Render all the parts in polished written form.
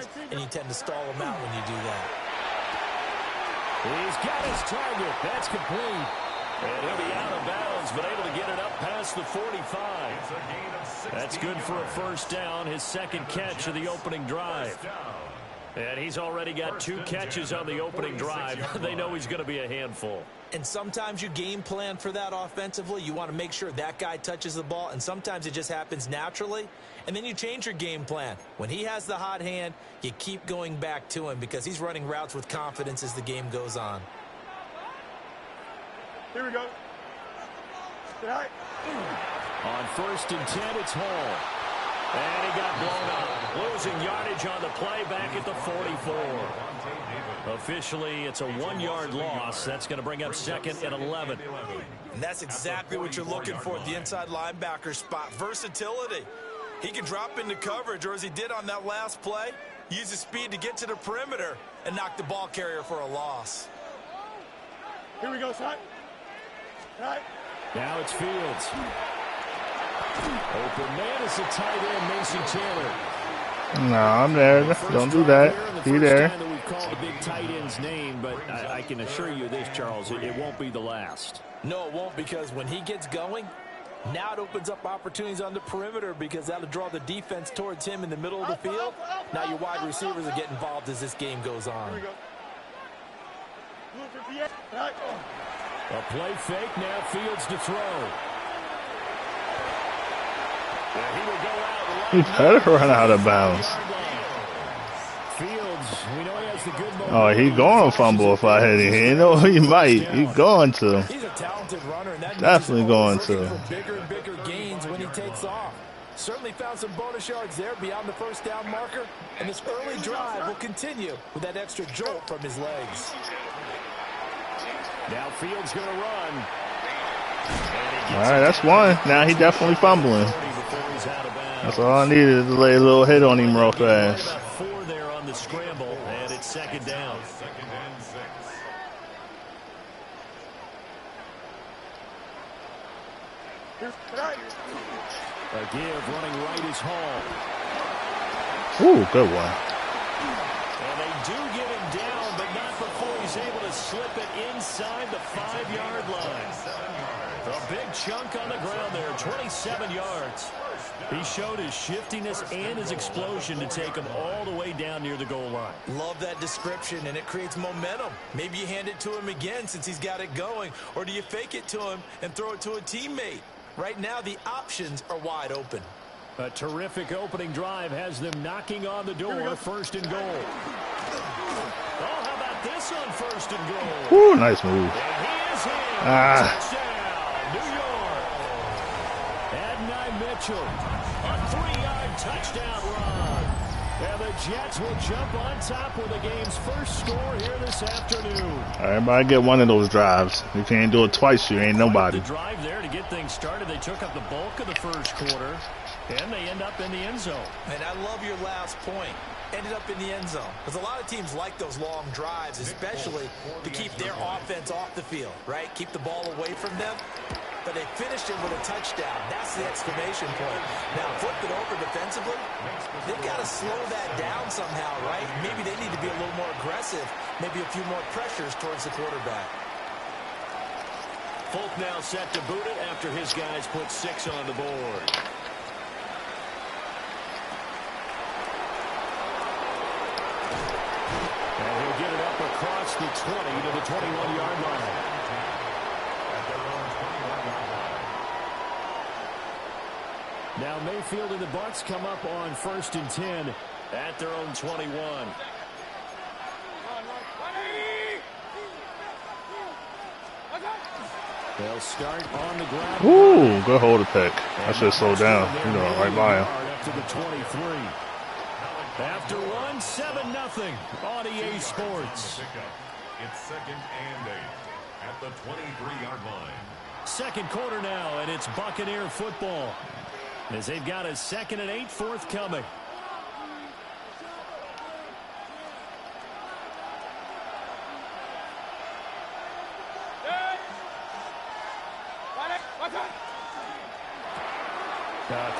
guys, and you tend to stall them out when you do that. He's got his target. That's complete. And he'll be out of bounds, but able to get it up past the 45. That's good for a first down, his second catch of the opening drive. And he's already got 2 catches on the opening drive. They know he's going to be a handful. And sometimes you game plan for that offensively. You want to make sure that guy touches the ball, and sometimes it just happens naturally. And then you change your game plan. When he has the hot hand, you keep going back to him because he's running routes with confidence as the game goes on. Here we go. Right. On 1st and 10, it's Hall. And he got blown up. Losing yardage on the play back at the 44. Officially, it's a 1-yard loss. That's going to bring up 2nd and 11. And that's exactly what you're looking for at the inside linebacker spot. Versatility. He can drop into coverage, or as he did on that last play, use his speed to get to the perimeter and knock the ball carrier for a loss. Here we go, son. Right. Now it's Fields. Open man is the tight end, Mason Taylor. No, I'm there. Don't do that. Be there. Time that we've called the big tight end's name, but I can assure you this, Charles, it won't be the last. No, it won't, because when he gets going, now it opens up opportunities on the perimeter because that'll draw the defense towards him in the middle of the field. Now your wide receivers will get involved as this game goes on. Here we go. Right. A play fake, now Fields to throw. And he will go out. He better run out of bounds. Fields, we know he has the good moment. Oh, he going to fumble if I hit him. He know he might. He going to. He's a talented runner, and that Definitely going to. For bigger and bigger gains when he takes off. Certainly found some bonus yards there beyond the first down marker, and this early drive will continue with that extra jolt from his legs. Now Fields going to run. All right, that's one. Now he definitely fumbling. That's all I needed to lay a little hit on him real fast. About 4 there on the scramble, and it's 2nd down. A give running right is Hall. Ooh, good one. And they do get him down, but not before he's able to slip it inside the 5-yard line. A big chunk on the ground there, 27 yards. He showed his shiftiness and his explosion to take him all the way down near the goal line. Love that description, and it creates momentum. Maybe you hand it to him again since he's got it going, or do you fake it to him and throw it to a teammate? Right now, the options are wide open. A terrific opening drive has them knocking on the door. 1st and goal. Oh, how about this on 1st and goal? Ooh, nice move. And he is in. Touchdown, New York. Adonai Mitchell, a 3-yard touchdown run. And the Jets will jump on top with the game's first score here this afternoon. Everybody get one of those drives. You can't do it twice, you ain't nobody. The drive there to get things started. They took up the bulk of the first quarter, and they end up in the end zone. And I love your last point. Ended up in the end zone. Because a lot of teams like those long drives, especially to keep their offense off the field, right? Keep the ball away from them. But they finished it with a touchdown. That's the exclamation point. Now, flip it over defensively. They've got to slow that down somehow, right? Maybe they need to be a little more aggressive. Maybe a few more pressures towards the quarterback. Folk now set to boot it after his guys put 6 on the board. And he'll get it up across the 20 to the 21-yard line. Now Mayfield and the Bucs come up on 1st and 10 at their own 21. They'll start on the ground. Ooh, good hold to pick. I should slow down. You know, right by him. Up to the 23. After one, 7-0 on EA Sports. It's 2nd and 8 at the 23-yard line. Second quarter now, and it's Buccaneer football, as they've got a 2nd and 8 forthcoming.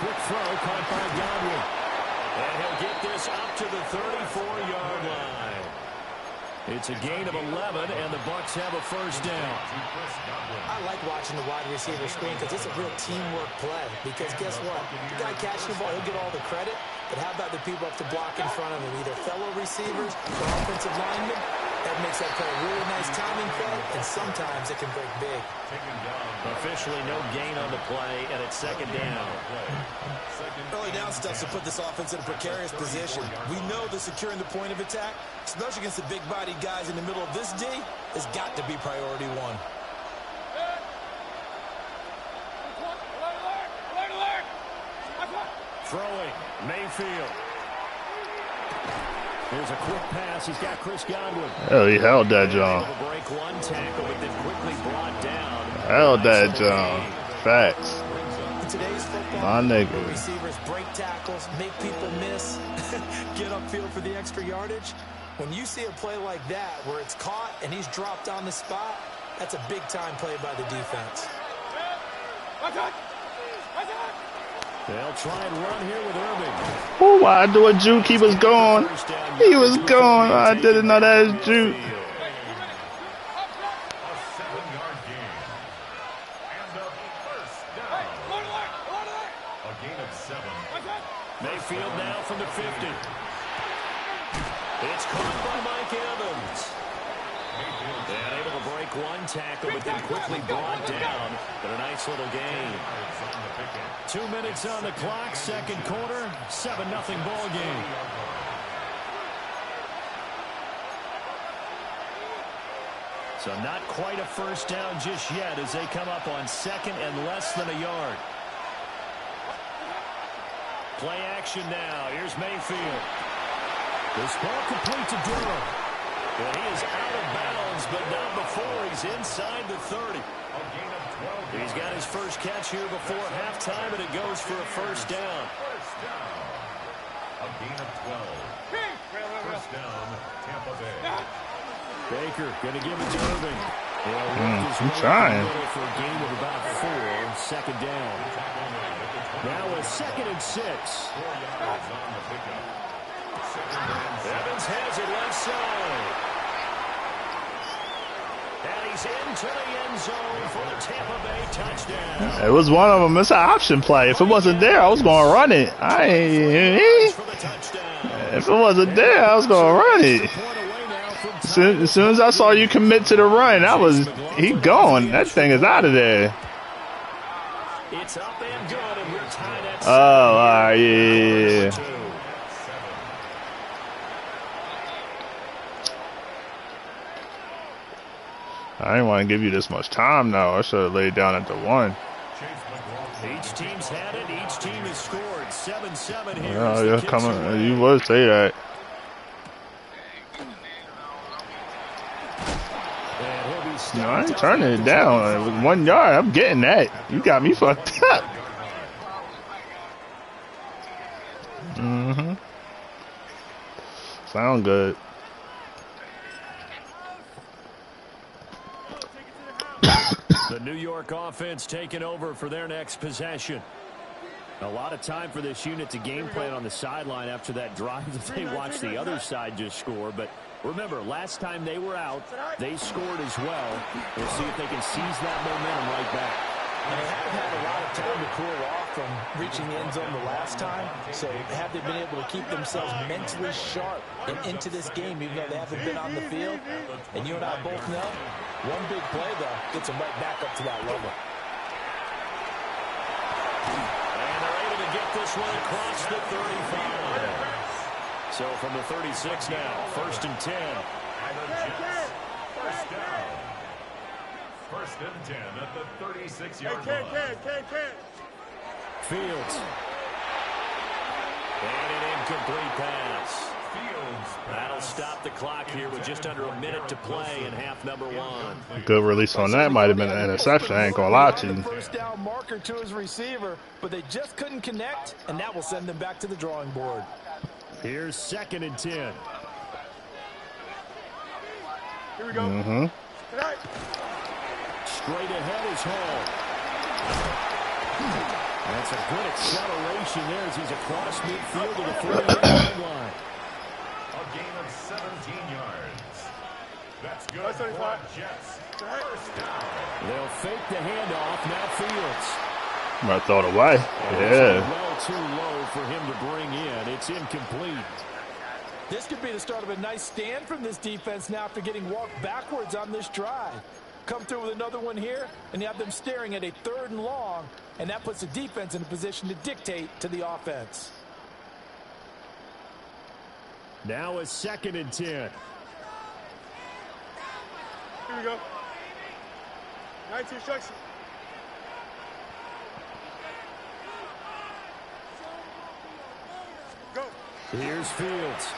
Quick throw caught by Godwin. And he'll get this up to the 34-yard line. It's a gain of 11, and the Bucs have a first down. I like watching the wide receiver screen because it's a real teamwork play. Because guess what? The guy catching the ball, he'll get all the credit. But how about the people up to block in front of him? Either fellow receivers or offensive linemen. That makes that play a really nice timing play, and sometimes it can break big. Officially no gain on the play, and it's second down. Early down stuff to put this offense in a precarious position. We know that securing the point of attack, especially against the big-bodied guys in the middle of this D, has got to be priority one. Throwing, Mayfield. Here's a quick pass. He's got Chris Godwin. Oh, he held that, John. Break one tackle, but then quickly brought down. Held that, John. Facts. In today's football, my nigga. Receivers break tackles, make people miss, get upfield for the extra yardage. When you see a play like that where it's caught and he's dropped on the spot, that's a big-time play by the defense. They'll try and run here with Irving. Oh, I do a juke. He was gone. He was gone. I didn't know that was juke. A 7-yard gain. And a first down. A gain of 7. Mayfield now from the 50. It's caught by Mike Evans. And able to break one tackle, but then quickly brought down. But a nice little gain. 2 minutes on the clock, second quarter, 7-0 ball game. So not quite a first down just yet as they come up on second and less than a yard. Play action now. Here's Mayfield. This ball complete to Durham. And he is out of bounds, but not before he's inside the 30. He's got his first catch here before halftime, and it goes for a first down. A gain of 12. First down, Tampa Bay. Baker going to give it to Irving. I'm trying. For a gain of about 4, second down. Now a 2nd and 6. Evans has it left side. And he's into the end zone for the Tampa Bay touchdown. It was one of them. It's an option play. If it wasn't there, I was going to run it. If it wasn't there, I was going to run it. As soon as I saw you commit to the run, he gone. That thing is out of there. It's up and good, and we're tied at 7. Oh, all right, yeah. I didn't want to give you this much time now. I should have laid down at the 1. Each team's had it. Each team has scored. 7-7 here. Oh, yeah, come on. You would say that. No, I ain't turning it down. It was 1 yard. I'm getting that. You got me fucked up. Sound good. The New York offense taking over for their next possession. A lot of time for this unit to game plan on the sideline after that drive that they watched the other side just score. But remember, last time they were out, they scored as well. We'll see if they can seize that momentum right back. And they haven't had a lot of time to cool off from reaching the end zone the last time. So have they been able to keep themselves mentally sharp and into this game, even though they haven't been on the field? And you and I both know, one big play, though, gets them right back up to that level. And they're able to get this one across the 35. So from the 36 now, 1st and 10. First down. 1st and 10 at the 36-yard line. Fields. And an incomplete pass. That'll stop the clock here with just under a minute to play in half number 1. Good release on that. Might have been an interception. I ain't going to lie to you. First down marker to his receiver, but they just couldn't connect, and that will send them back to the drawing board. Here's 2nd and 10. Here we go. Straight ahead is Hall. That's a good acceleration there as he's across midfield to the 40-yard line. A gain of 17 yards. That's good for Jets. First down. They'll fake the handoff. Now Fields. Might throw it away. Yeah. Well too low for him to bring in. It's incomplete. This could be the start of a nice stand from this defense now after getting walked backwards on this drive. Come through with another one here, and you have them staring at a 3rd and long, and that puts the defense in a position to dictate to the offense. Now a 2nd and 10. Here we go. 19 instructions. Go. Here's Fields.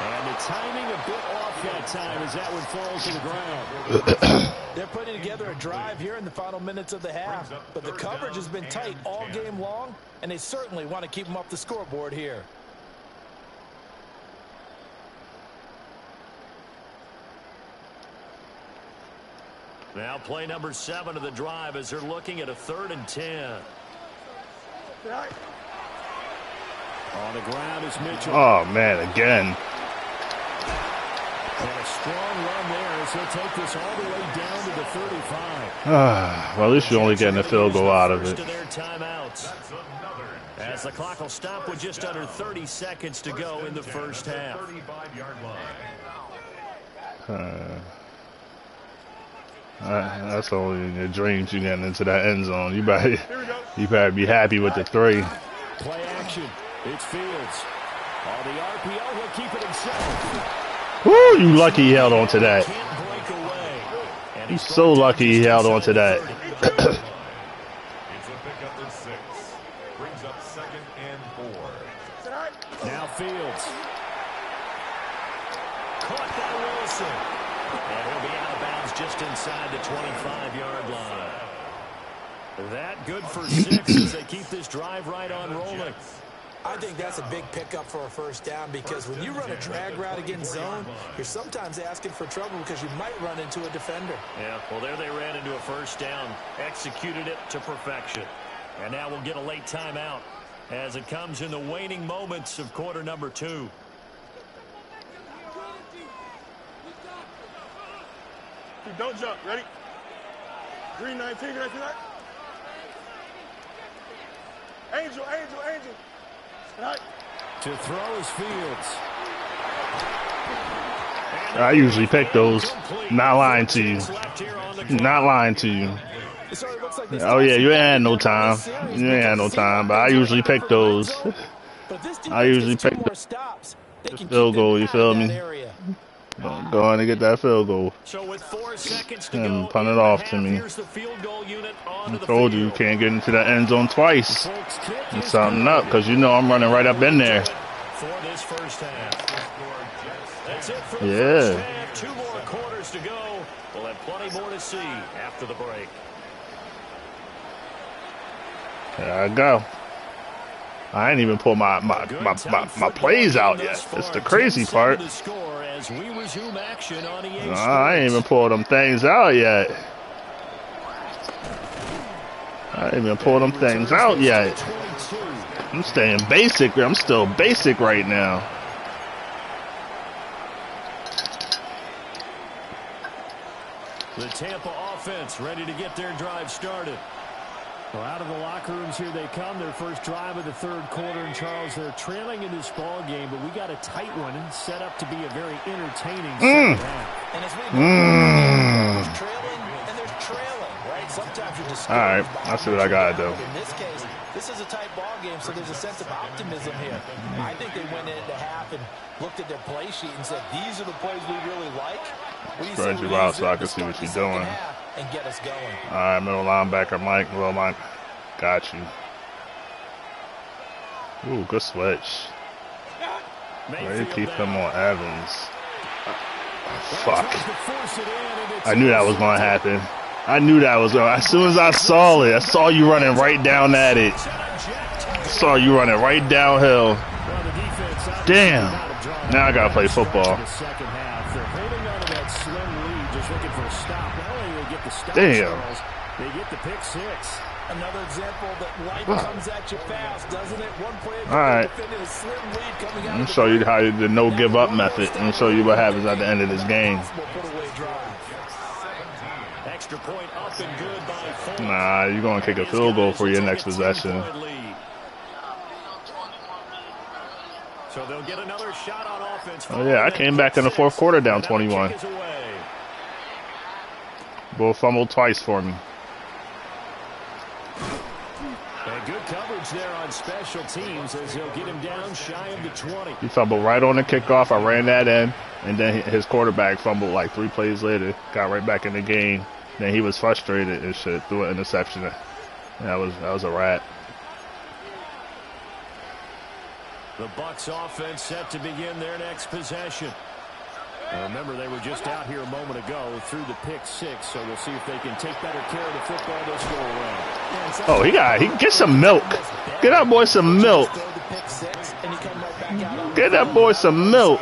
And the timing a bit off that time as that one falls to the ground. They're putting together a drive here in the final minutes of the half, but the coverage has been tight all game long, and they certainly want to keep them off the scoreboard here. Now play number 7 of the drive as they're looking at a 3rd and 10. On the ground is Mitchell. Oh, man, again. And a strong run there as he'll take this all the way down to the 35. Well, at least you're only getting a field goal out of it. Their timeouts. As the clock will stop with just under 30 seconds to go in the first half. 35-yard line. That's only in your dreams you getting into that end zone. You better be happy with the 3. Play action. It's Fields. On the RPO, he'll keep it himself. Woo, you lucky he held on to that. He's so lucky he held on to that. It's a pickup of 6. Brings up 2nd and 4. Now Fields. Caught by Wilson. And he'll be out of bounds just inside the 25-yard line. That good for 6 as they keep this drive right on rolling. I think that's a big pickup for a first down because when you run a drag route against zone, you're sometimes asking for trouble because you might run into a defender. Yeah, well, there they ran into a first down, executed it to perfection. And now we'll get a late timeout as it comes in the waning moments of quarter number 2. Don't jump. Ready? Green 19. Can I see that? Angel. To throw is Fields. I usually pick those. Not lying to you. Not lying to you. Oh, yeah, you ain't had no time. You ain't had no time, but I usually pick those. I usually pick the field goal, you feel me? Go on and get that field goal. So with 4 seconds to And go, punt it off to me. here's the field goal unit I told you, you can't get into the end zone twice. And something up, because you know I'm running right up in there. For this first half. That's it for the Yeah. first half. 2 more quarters to go. We'll have plenty more to see after the break. There I go. I ain't even pulled my plays out yet. That's the crazy part. I ain't even pulled them things out yet. I'm staying basic. I'm still basic right now. The Tampa offense ready to get their drive started. Well, out of the locker rooms here they come. Their first drive of the 3rd quarter. And, Charles, they're trailing in this ball game, but we got a tight one set up to be a very entertaining second half. And as we know, there's trailing and there's trailing, right? Sometimes you're discouraged. All right, I see what I got to do. In this case, this is a tight ball game, so there's a sense of optimism here. I think they went into half and looked at their play sheet and said, these are the plays we really like. Spread you out so I can see what you're doing. And get us going. All right, middle linebacker, Mike. Well, Mike, got you. Ooh, good switch. Ready to keep him on Evans. Fuck. I knew that was going to happen. As soon as I saw it, I saw you running right down at it. Saw you running right downhill. Damn. Now I got to play football. Damn. They get the pick 6. Another example that life comes at you fast, doesn't it? One play, all right. defending a slim lead coming out. Let me show you how the no give up method, and show you what happens at the end of this game. Extra point up and good by Fulton. Nah, you're gonna kick a field goal for your next possession. So they'll get another shot on offense. Oh yeah, I came back in the fourth quarter down 21. Bull fumbled twice for me. And good coverage there on special teams as they'll get him down shy of the 20. He fumbled right on the kickoff. I ran that in, and then his quarterback fumbled like 3 plays later. Got right back in the game. Then he was frustrated and shit, threw an interception. That was a rat. The Bucs offense set to begin their next possession. Now remember, they were just out here a moment ago through the pick 6, so we'll see if they can take better care of the football this go around. Oh, he get some milk. Get that boy some milk. Get that boy some milk.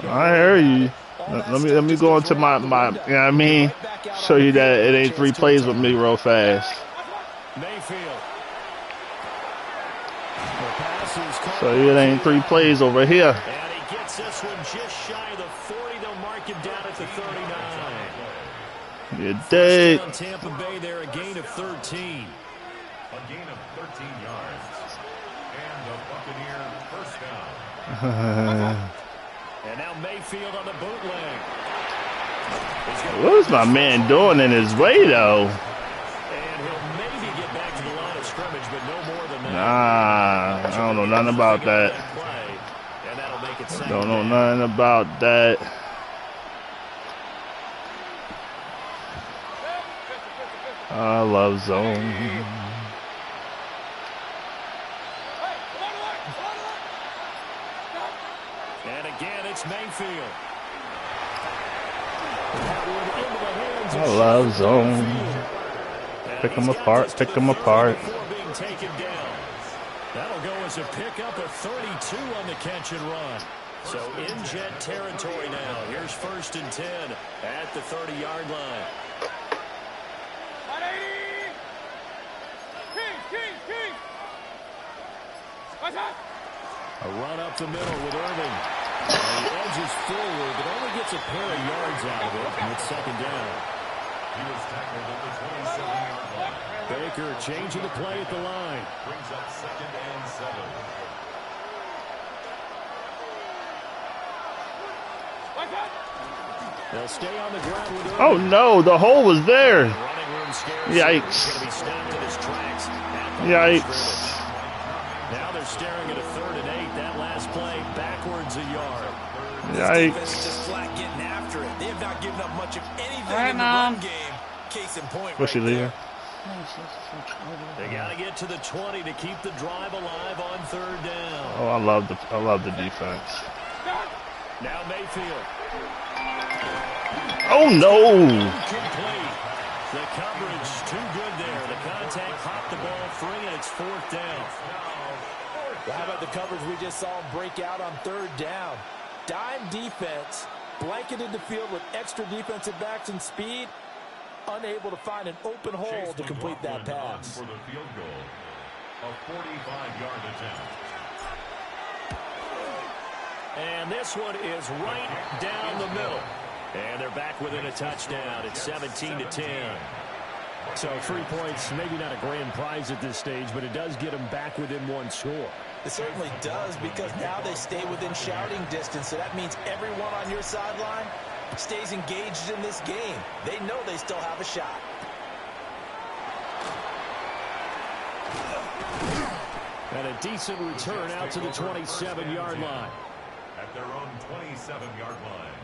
I hear you. Let me go into my you know what I mean? Show you that it ain't 3 plays with me real fast. So it ain't 3 plays over here. And he gets this one just shy of the 40. They'll mark him down at the 39. You dig? Tampa Bay there, a gain of 13. A gain of 13 yards. And the Buccaneer first down. And now Mayfield on the bootleg. What is my man doing in his way, though? And he'll maybe get back to the line of scrimmage, but no more than that. Nah, I don't know nothing about that. Don't know nothing about that. I love zone. And again, it's Mayfield. I love zone. Pick them apart, pick them apart. That'll go as a pickup of 32 on the catch and run. So in jet territory now. Here's 1st and 10 at the 30-yard line. A run up the middle with Irving. And he edges forward, but only gets a pair of yards out of it. And it's 2nd down. He was tackled at the 27-yard line. Baker changing the play at the line. Brings up 2nd and 7. They'll stay on the ground with Irving. Oh no, the hole was there. Running room scarce. Yikes. Going to be snapped in his tracks at the Yikes. Now they're staring at a 3rd and 8. That last play backwards a yard. Yikes. Just flat getting after it. They have not given up much of anything in the run game. Case in point. What's she leaving? They got to get to the 20 to keep the drive alive on 3rd down. Oh, I love the defense. Now Mayfield. Oh no! Complete. The coverage too good there. The contact popped the ball free, and it's 4th down. Well, how about the coverage we just saw him break out on 3rd down? Dime defense, blanketed the field with extra defensive backs and speed, unable to find an open hole to complete that pass. For the field goal, a 45-yard attempt. And this one is right down the middle. And they're back within a touchdown. It's 17-10. So 3 points, maybe not a grand prize at this stage, but it does get them back within 1 score. It certainly does, because now they stay within shouting distance. So that means everyone on your sideline stays engaged in this game. They know they still have a shot. And a decent return out to the 27-yard line. At their own 27-yard line.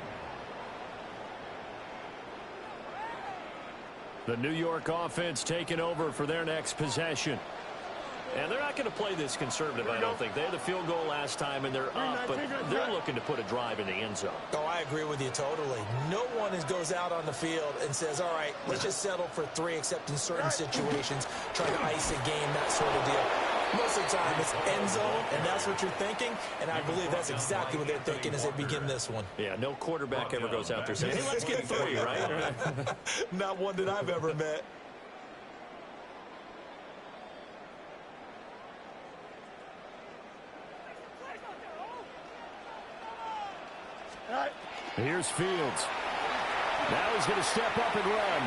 The New York offense taking over for their next possession. And they're not going to play this conservative, I don't think. They had the field goal last time, and they're up, but they're looking to put a drive in the end zone. Oh, I agree with you totally. No one goes out on the field and says, all right, let's just settle for 3, except in certain situations, trying to ice a game, that sort of deal. Most of the time, it's end zone, and that's what you're thinking. And I believe that's exactly what they're thinking as they begin this one. Yeah, no quarterback ever goes out there saying, hey, let's get 3, right? Not one that I've ever met. Here's Fields. Now he's going to step up and run.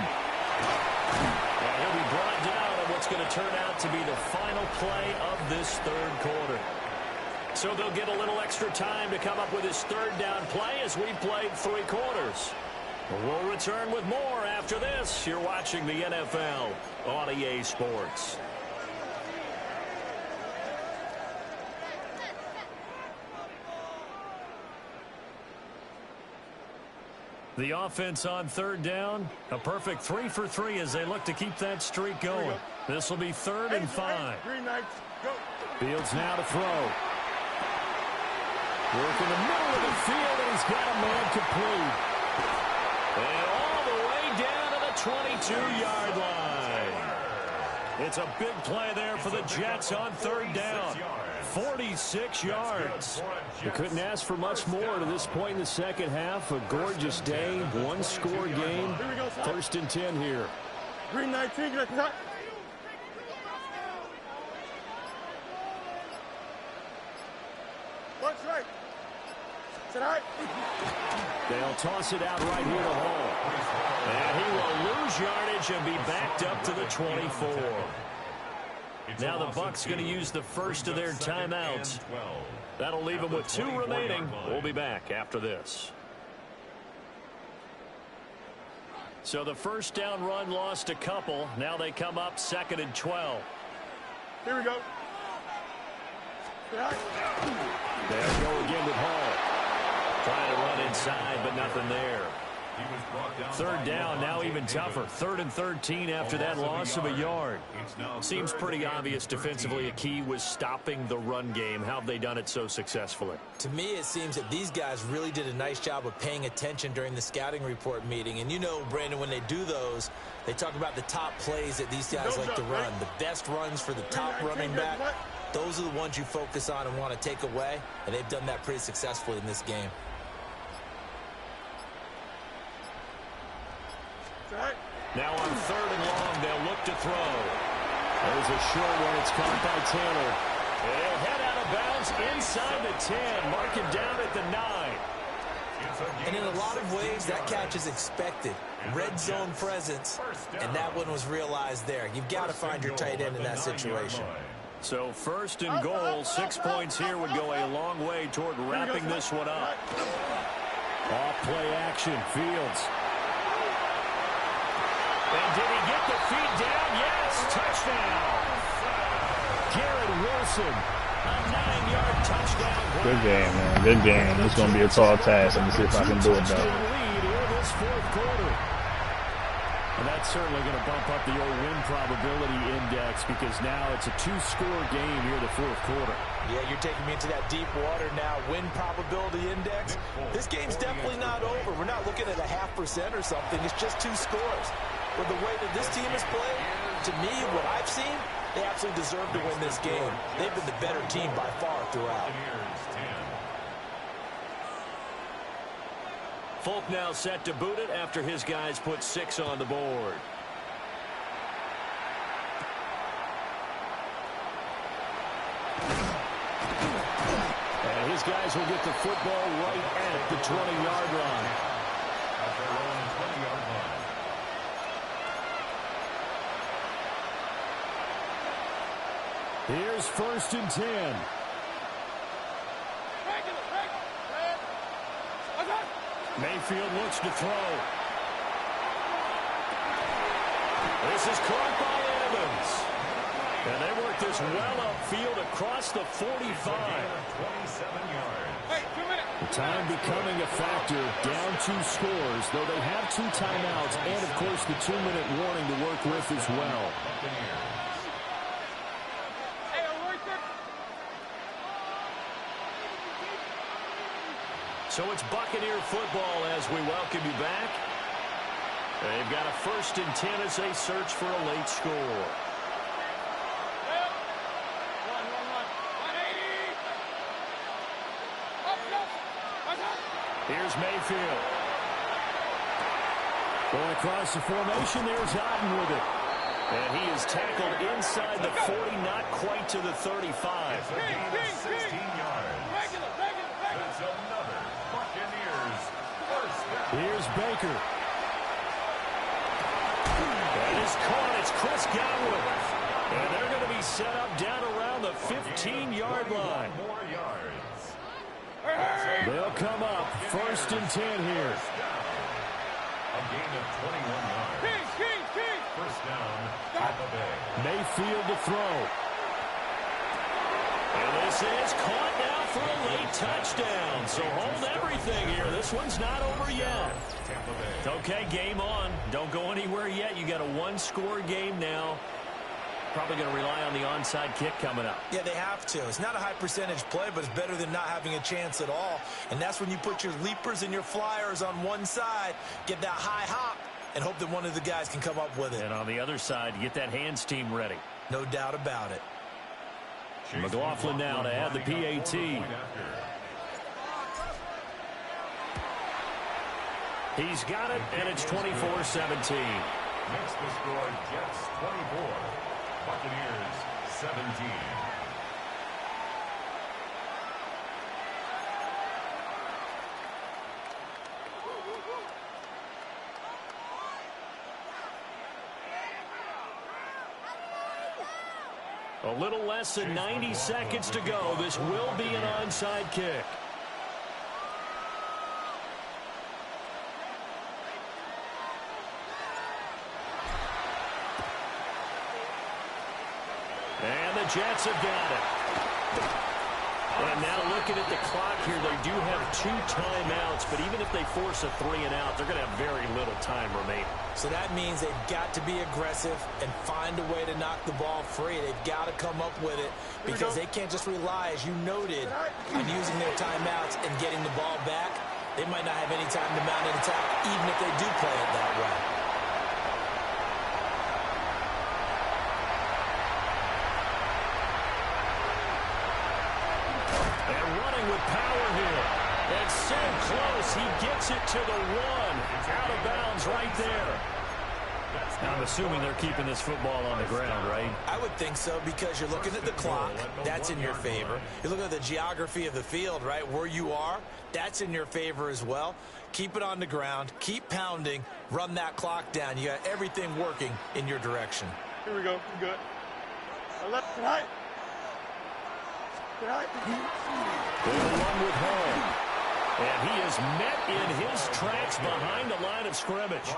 And he'll be brought down on what's going to turn out to be the final play of this third quarter. So they'll get a little extra time to come up with his third down play as we played 3 quarters. We'll return with more after this. You're watching the NFL on EA Sports. The offense on third down, a perfect 3 for 3 as they look to keep that streak going. This will be 3rd and 5. Fields now to throw. Work in the middle of the field, and he's got a man complete. And all the way down to the 22-yard line. It's a big play there for the Jets on third down. 46 yards. You couldn't ask for much more to this point in the second half. A gorgeous day, 1-score game. 1st and 10 here. Green 19, get that. What's right? Sit right. They'll toss it out right here to Hall. And he will lose yardage and be backed up to the 24. Now the Bucs going to use the first of their timeouts. That'll leave them with 2 remaining. We'll be back after this. So the first down run lost a couple. Now they come up 2nd and 12. Here we go. There we go again with Hall. Trying to run inside, but nothing there. Third down, now even tougher. 3rd and 13 after that loss of a yard. Seems pretty obvious defensively a key was stopping the run game. How have they done it so successfully? To me, it seems that these guys really did a nice job of paying attention during the scouting report meeting. And you know, Brandon, when they do those, they talk about the top plays that these guys like to run. The best runs for the top running back. Those are the ones you focus on and want to take away. And they've done that pretty successfully in this game. Now on 3rd and long, they'll look to throw. There's a short one. It's caught by Tanner. And he'll head out of bounds inside the 10. Mark it down at the 9. And in a lot of ways, that catch is expected. Red zone presence, and that one was realized there. You've got to find your tight end in that situation. So 1st and goal, 6 points here would go a long way toward wrapping this one up. Off play action, Fields. And did he get the feet down? Yes, touchdown. Garrett Wilson, a 9-yard touchdown. Good game, man. Good game. This is going to be a tall task. Let me see if I can do it, though. Lead here this 4th quarter. And that's certainly going to bump up the old win probability index because now it's a 2-score game here the 4th quarter. Yeah, you're taking me into that deep water now. Win probability index. This game's definitely not over. We're not looking at a 0.5% or something. It's just 2 scores. But the way that this team has played, to me, what I've seen, they absolutely deserve to win this game. They've been the better team by far throughout. Folk now set to boot it after his guys put 6 on the board. And his guys will get the football right at the 20-yard line. Here's 1st and 10. Mayfield looks to throw. This is caught by Evans. And they work this well upfield across the 45. The time becoming a factor, down 2 scores, though they have 2 timeouts and, of course, the 2-minute warning to work with as well. So it's Buccaneer football as we welcome you back. They've got a 1st and 10 as they search for a late score. Here's Mayfield. Going across the formation, there's Otten with it. And he is tackled inside the 40, not quite to the 35. It's a gain of 16 yards. That's another Buccaneers first down. Here's Baker. That is caught. It's Chris Godwin. And they're going to be set up down around the 15-yard line. More yards. They'll come up 1st and 10 here. A gain of 21 yards. First down, Tampa Bay. Mayfield to throw. And this is caught now for a late touchdown. So hold everything here. This one's not over yet. Tampa Bay. It's okay, game on. Don't go anywhere yet. You got a one-score game now. Probably going to rely on the onside kick coming up. Yeah, they have to. It's not a high percentage play, but it's better than not having a chance at all. And that's when you put your leapers and your flyers on one side, get that high hop, and hope that one of the guys can come up with it. And on the other side, get that hands team ready. No doubt about it. McLaughlin now to add the PAT. He's got it, and it's 24-17. Makes the score Jets 24, Buccaneers 17. A little less than 90 seconds to go. This will be an onside kick. And the Jets have got it. And now looking at the clock here, they do have 2 timeouts, but even if they force a 3 and out, they're going to have very little time remaining. So that means they've got to be aggressive and find a way to knock the ball free. They've got to come up with it because they can't just rely, as you noted, on using their timeouts and getting the ball back. They might not have any time to mount an attack, even if they do play it that way. With power here. And so close, he gets it to the 1. Out of bounds right there. Now, I'm assuming they're keeping this football on the ground, right? I would think so because you're looking at the clock. That's in your favor. You're looking at the geography of the field, right? Where you are, that's in your favor as well. Keep it on the ground. Keep pounding. Run that clock down. You got everything working in your direction. Here we go. Good. Left and right. They'll run with home. And he is met in his tracks behind the line of scrimmage.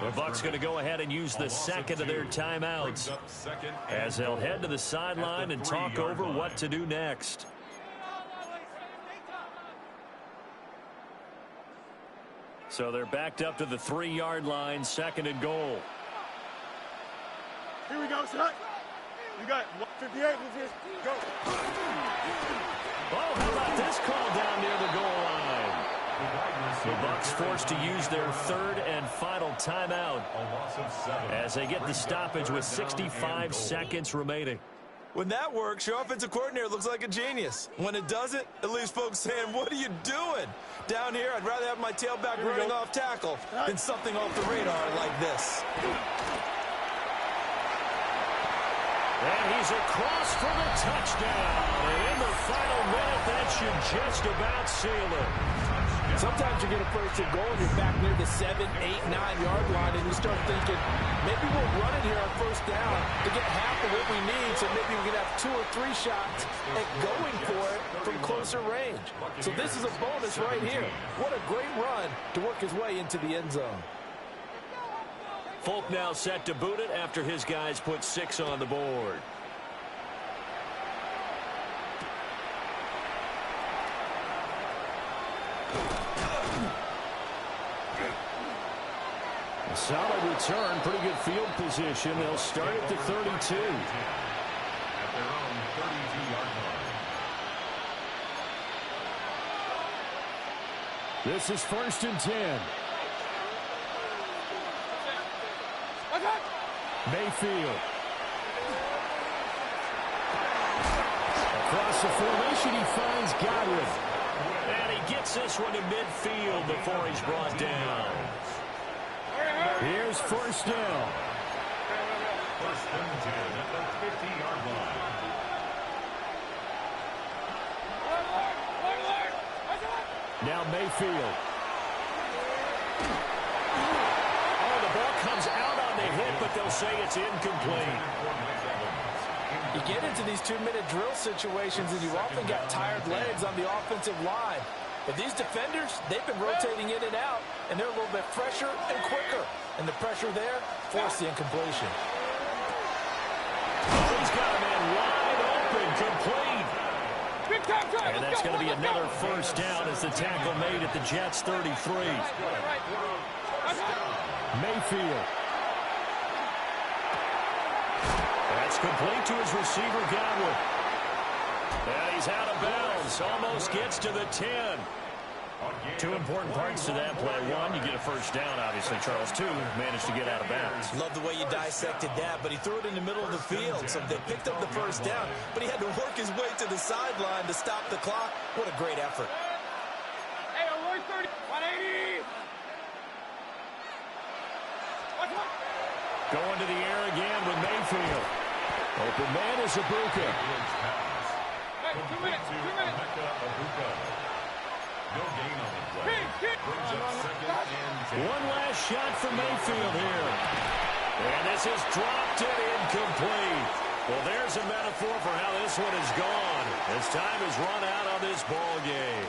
The Bucs going to go ahead and use the second of their timeouts as they'll head to the sideline and talk over what to do next. So they're backed up to the 3-yard line, 2nd and goal. Here we go, son. You got 158. Go. Oh, how about this call down near the goal line? The Bucs forced to use their 3rd and final timeout as they get the stoppage with 65 seconds remaining. When that works, your offensive coordinator looks like a genius. When it doesn't, it leaves folks saying, what are you doing? Down here, I'd rather have my tailback running off tackle than something off the radar like this. And he's across for the touchdown. And in the final minute, that should just about seal it. Sometimes you get a 1st and goal, and you're back near the 7, 8, 9-yard line, and you start thinking, maybe we'll run it here on 1st down to get half of what we need, so maybe we can have 2 or 3 shots at going for it from closer range. So this is a bonus right here. What a great run to work his way into the end zone. Folk now set to boot it after his guys put 6 on the board. A solid return, pretty good field position. They'll start at the 32. At their own 32-yard line. This is 1st and 10. Mayfield. Across the formation, he finds Godwin. And he gets this one to midfield before he's brought down. Here's first down. First and 10 at the 50-yard line. Now Mayfield. Oh, the ball comes out on the hit, but they'll say it's incomplete. You get into these 2-minute drill situations, and you often got tired legs on the offensive line. But these defenders, they've been rotating in and out, and they're a little bit fresher and quicker. And the pressure there forced the incompletion. Oh, he's got a man wide open, complete. And that's going to be another first down as the tackle made at the Jets' 33. Mayfield. That's complete to his receiver, Godwin. And he's out of bounds. Almost gets to the 10. Two important parts to that play. One, you get a first down, obviously. Charles, two, managed to get out of bounds. Love the way you dissected that, but he threw it in the middle of the field. So they picked up the first down, but he had to work his way to the sideline to stop the clock. What a great effort. Hey, 130, 180. Going to the air again with Mayfield. Open man is Ibuka. Hey, 2 minutes, 2 minutes. No gain on the play. Brings up second and 10. One last shot for Mayfield here. And this is dropped and incomplete. Well, there's a metaphor for how this one is gone as time has run out on this ball game.